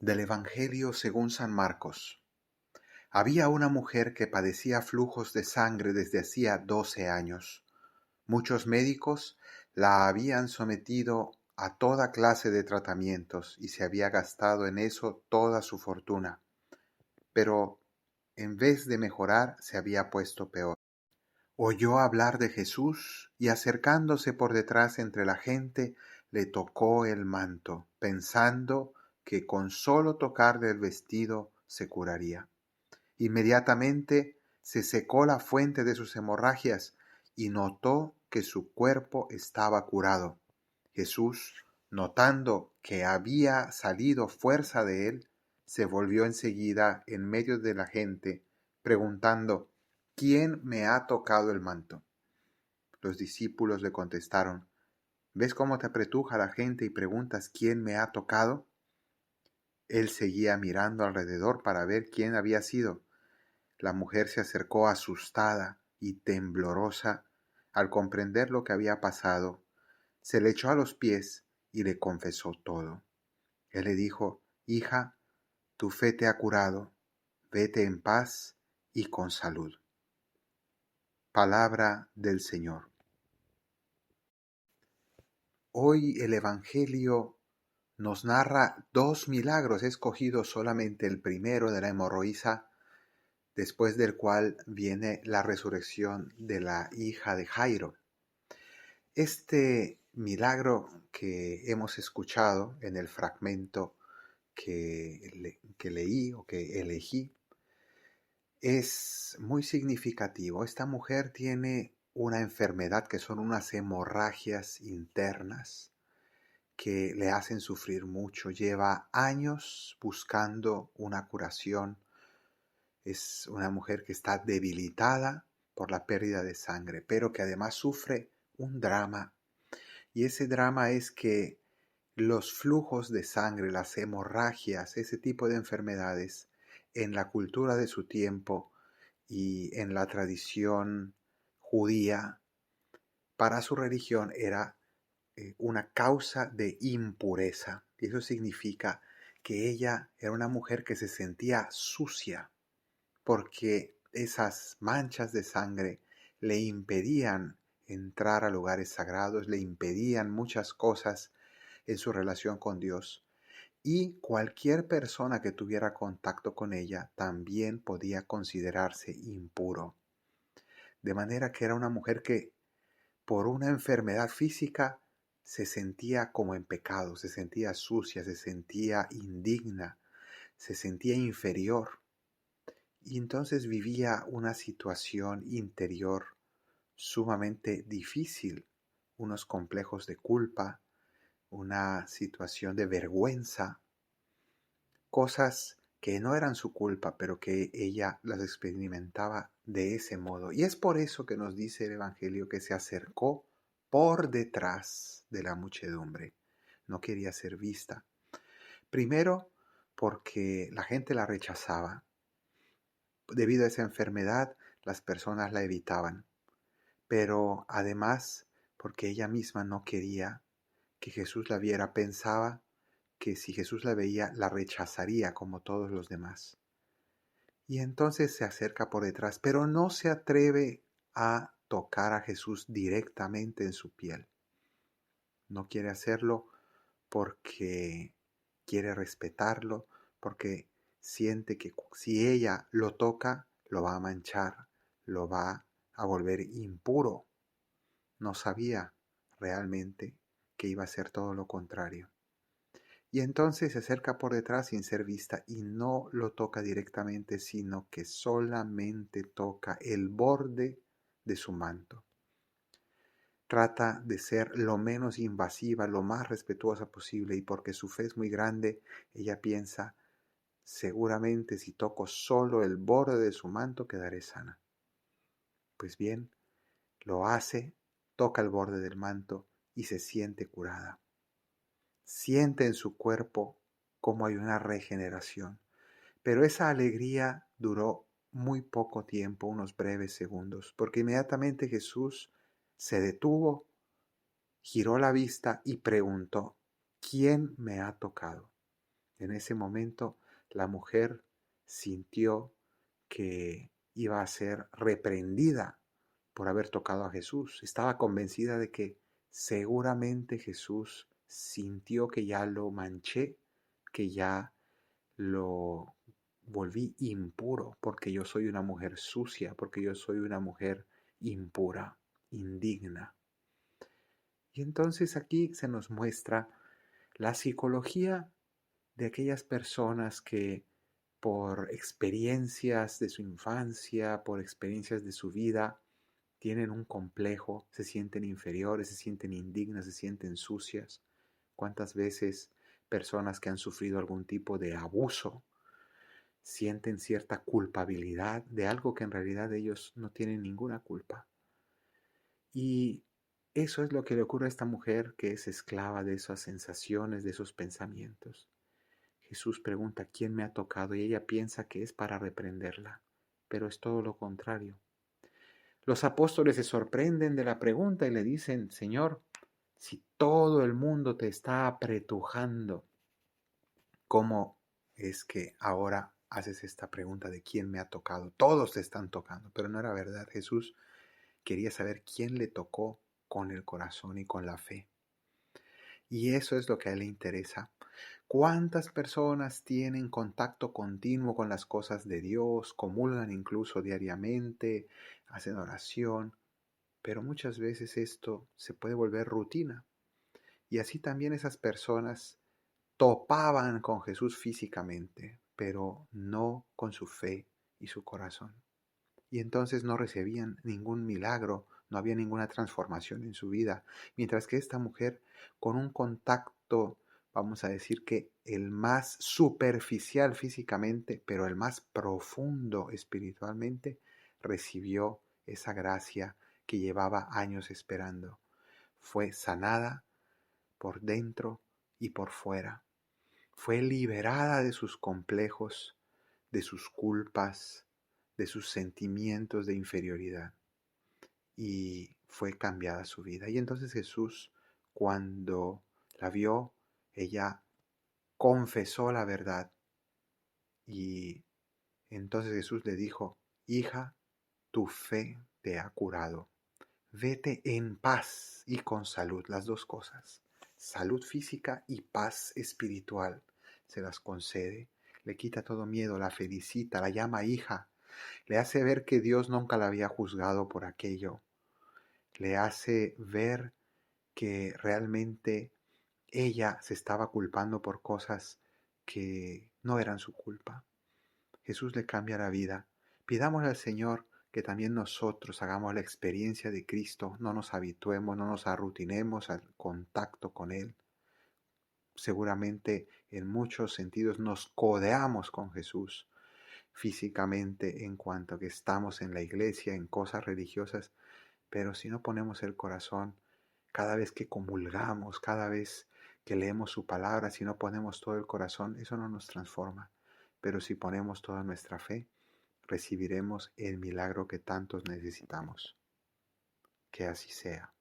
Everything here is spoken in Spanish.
Del Evangelio según San Marcos. Había una mujer que padecía flujos de sangre desde hacía 12 años. Muchos médicos la habían sometido a toda clase de tratamientos y se había gastado en eso toda su fortuna. Pero en vez de mejorar, se había puesto peor. Oyó hablar de Jesús y acercándose por detrás entre la gente, le tocó el manto, pensando que con solo tocarle el vestido se curaría. Inmediatamente se secó la fuente de sus hemorragias y notó que su cuerpo estaba curado. Jesús, notando que había salido fuerza de él, se volvió enseguida en medio de la gente, preguntando: ¿Quién me ha tocado el manto? Los discípulos le contestaron: ¿Ves cómo te apretuja la gente y preguntas quién me ha tocado? Él seguía mirando alrededor para ver quién había sido. La mujer se acercó asustada y temblorosa al comprender lo que había pasado. Se le echó a los pies y le confesó todo. Él le dijo: Hija, tu fe te ha curado. Vete en paz y con salud. Palabra del Señor. Hoy el Evangelio nos narra dos milagros. He escogido solamente el primero de la hemorroísa, después del cual viene la resurrección de la hija de Jairo. Este milagro que hemos escuchado en el fragmento que leí o que elegí es muy significativo. Esta mujer tiene una enfermedad que son unas hemorragias internas que le hacen sufrir mucho. Lleva años buscando una curación. Es una mujer que está debilitada por la pérdida de sangre, pero que además sufre un drama. Y ese drama es que los flujos de sangre, las hemorragias, ese tipo de enfermedades, en la cultura de su tiempo y en la tradición judía, para su religión era una causa de impureza. Y eso significa que ella era una mujer que se sentía sucia, porque esas manchas de sangre le impedían entrar a lugares sagrados, le impedían muchas cosas en su relación con Dios. Y cualquier persona que tuviera contacto con ella también podía considerarse impuro. De manera que era una mujer que por una enfermedad física se sentía como en pecado, se sentía sucia, se sentía indigna, se sentía inferior. Y entonces vivía una situación interior sumamente difícil, unos complejos de culpa, una situación de vergüenza, cosas que no eran su culpa, pero que ella las experimentaba de ese modo. Y es por eso que nos dice el Evangelio que se acercó por detrás de la muchedumbre. No quería ser vista. Primero, porque la gente la rechazaba. Debido a esa enfermedad, las personas la evitaban. Pero además, porque ella misma no quería que Jesús la viera, pensaba que si Jesús la veía, la rechazaría como todos los demás. Y entonces se acerca por detrás, pero no se atreve a tocar a Jesús directamente en su piel. No quiere hacerlo porque quiere respetarlo, porque siente que si ella lo toca, lo va a manchar, lo va a volver impuro. No sabía realmente que iba a ser todo lo contrario. Y entonces se acerca por detrás sin ser vista y no lo toca directamente, sino que solamente toca el borde de su manto. Trata de ser lo menos invasiva, lo más respetuosa posible, y porque su fe es muy grande, ella piensa: seguramente si toco solo el borde de su manto quedaré sana. Pues bien, lo hace, toca el borde del manto y se siente curada. Siente en su cuerpo cómo hay una regeneración. Pero esa alegría duró muy poco tiempo, unos breves segundos, porque inmediatamente Jesús se detuvo, giró la vista y preguntó: ¿Quién me ha tocado? En ese momento la mujer sintió que iba a ser reprendida por haber tocado a Jesús. Estaba convencida de que seguramente Jesús sintió que ya lo manché, que ya lo volví impuro, porque yo soy una mujer sucia, porque yo soy una mujer impura, indigna. Y entonces aquí se nos muestra la psicología de aquellas personas que por experiencias de su infancia, por experiencias de su vida, tienen un complejo, se sienten inferiores, se sienten indignas, se sienten sucias. ¿Cuántas veces personas que han sufrido algún tipo de abuso sienten cierta culpabilidad de algo que en realidad ellos no tienen ninguna culpa? Y eso es lo que le ocurre a esta mujer que es esclava de esas sensaciones, de esos pensamientos. Jesús pregunta quién me ha tocado y ella piensa que es para reprenderla, pero es todo lo contrario. Los apóstoles se sorprenden de la pregunta y le dicen, Señor, si todo el mundo te está apretujando, ¿cómo es que ahora haces esta pregunta de quién me ha tocado? Todos te están tocando, pero no era verdad. Jesús quería saber quién le tocó con el corazón y con la fe. Y eso es lo que a él le interesa. ¿Cuántas personas tienen contacto continuo con las cosas de Dios, comulgan incluso diariamente, hacen oración? Pero muchas veces esto se puede volver rutina. Y así también esas personas topaban con Jesús físicamente, pero no con su fe y su corazón. Y entonces no recibían ningún milagro, no había ninguna transformación en su vida. Mientras que esta mujer, con un contacto, vamos a decir que el más superficial físicamente, pero el más profundo espiritualmente, recibió esa gracia que llevaba años esperando. Fue sanada por dentro y por fuera. Fue liberada de sus complejos, de sus culpas, de sus sentimientos de inferioridad, y fue cambiada su vida. Y entonces Jesús, cuando la vio, ella confesó la verdad, y entonces Jesús le dijo, hija, tu fe te ha curado. Vete en paz y con salud, las dos cosas, salud física y paz espiritual, se las concede. Le quita todo miedo, la felicita, la llama hija, le hace ver que Dios nunca la había juzgado por aquello, le hace ver que realmente ella se estaba culpando por cosas que no eran su culpa. Jesús le cambia la vida. Pidámosle al Señor que también nosotros hagamos la experiencia de Cristo, no nos habituemos, no nos arrutinemos al contacto con Él. Seguramente en muchos sentidos nos codeamos con Jesús físicamente en cuanto a que estamos en la iglesia, en cosas religiosas, pero si no ponemos el corazón, cada vez que comulgamos, cada vez que leemos su palabra, si no ponemos todo el corazón, eso no nos transforma. Pero si ponemos toda nuestra fe, recibiremos el milagro que tantos necesitamos. Que así sea.